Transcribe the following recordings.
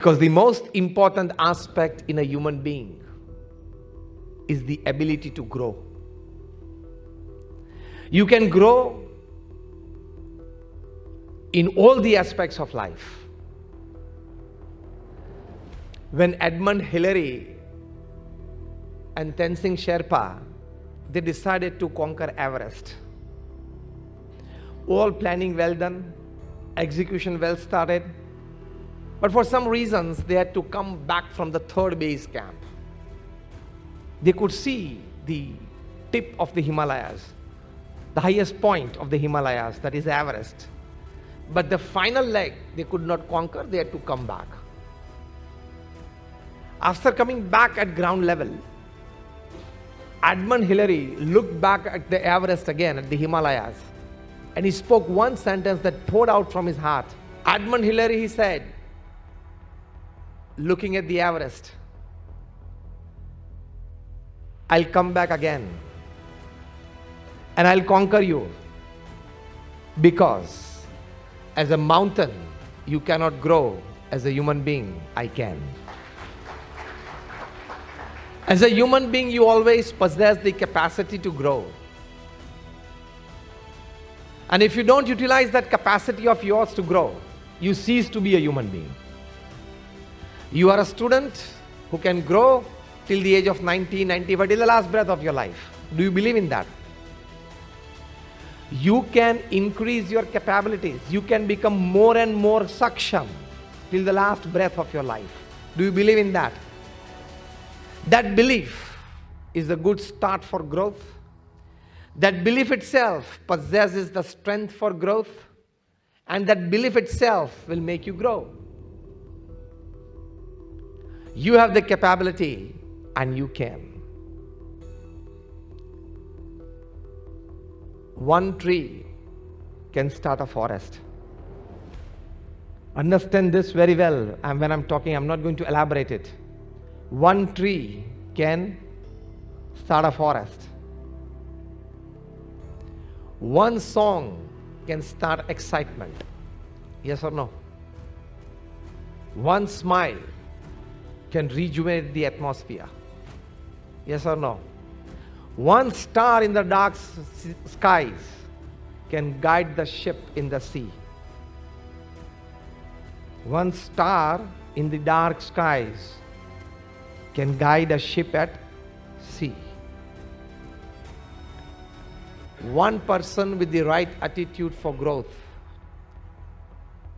Because the most important aspect in a human being is the ability to grow. You can grow in all the aspects of life. When Edmund Hillary and Tenzing Sherpa, they decided to conquer Everest. All planning well done, execution well started, but for some reasons they had to come back from the third base camp. They could see the tip of the Himalayas, the highest point of the Himalayas, that is Everest. But the final leg they could not conquer, they had to come back. After coming back at ground level, Edmund Hillary looked back at the Everest again, at the Himalayas, and he spoke one sentence that poured out from his heart. Edmund Hillary, he said, looking at the Everest, I'll come back again and I'll conquer you, because as a mountain you cannot grow, as a human being I can. As a human being, you always possess the capacity to grow. And if you don't utilize that capacity of yours to grow, you cease to be a human being. You are a student who can grow till the age of 90, 95, till the last breath of your life. Do you believe in that? You can increase your capabilities. You can become more and more saksham till the last breath of your life. Do you believe in that? That belief is a good start for growth. That belief itself possesses the strength for growth, and that belief itself will make you grow. You have the capability and you can. One tree can start a forest. Understand this very well, and when I'm talking, I'm not going to elaborate it. One tree can start a forest. One song can start excitement. Yes or no? One smile can rejuvenate the atmosphere. Yes or no? One star in the dark skies can guide the ship in the sea. One star in the dark skies can guide a ship at sea. One person with the right attitude for growth,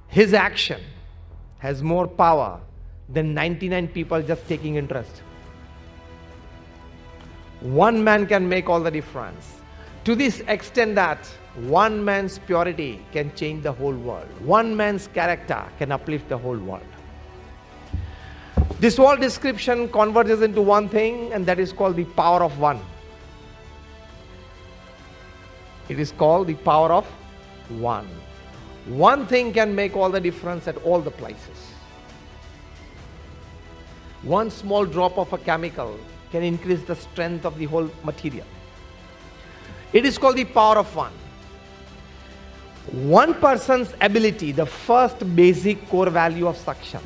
his action has more power than 99 people just taking interest. One man can make all the difference. To this extent that one man's purity can change the whole world. One man's character can uplift the whole world. This whole description converges into one thing, and that is called the power of one. It is called the power of one. One thing can make all the difference at all the places. One small drop of a chemical can increase the strength of the whole material. It is called the power of one. One person's ability, the first basic core value of saksham.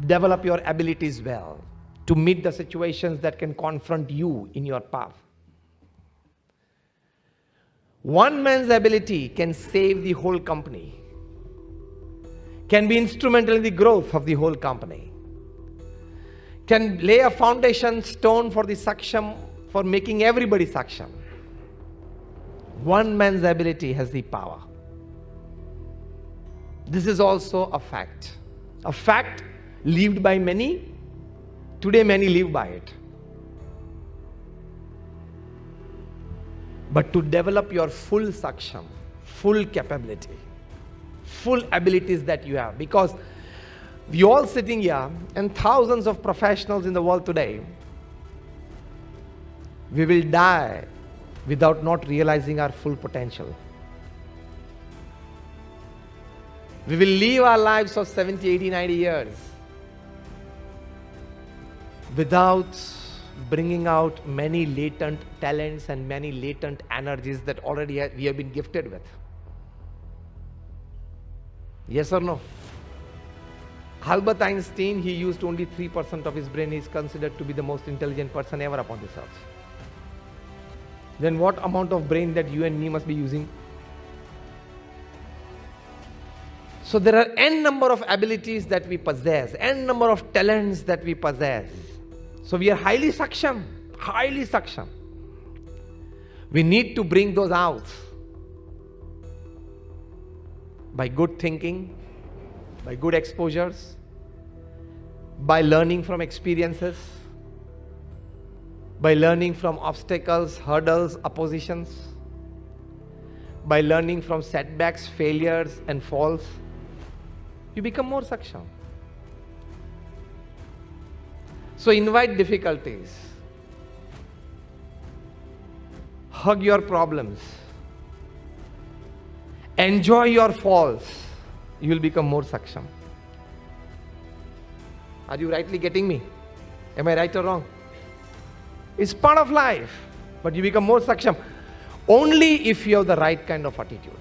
Develop your abilities well to meet the situations that can confront you in your path. One man's ability can save the whole company, can be instrumental in the growth of the whole company, can lay a foundation stone for the saksham, for making everybody saksham. One man's ability has the power. This is also a fact. A fact lived by many. Today many live by it. But to develop your full saksham, full capability, full abilities that you have, because we all sitting here and thousands of professionals in the world today, we will die without not realizing our full potential. We will live our lives of 70, 80, 90 years without bringing out many latent talents and many latent energies that already we have been gifted with. Yes or no? Albert Einstein, he used only 3% of his brain. He is considered to be the most intelligent person ever upon this earth. Then what amount of brain that you and me must be using? So there are n number of abilities that we possess, n number of talents that we possess. So we are highly saksham, highly saksham. We need to bring those out by good thinking, by good exposures, by learning from experiences, by learning from obstacles, hurdles, oppositions, by learning from setbacks, failures and falls. You become more saksham. So invite difficulties. Hug your problems. Enjoy your falls. You will become more saksham. Are you rightly getting me? Am I right or wrong? It's part of life. But you become more saksham only if you have the right kind of attitude.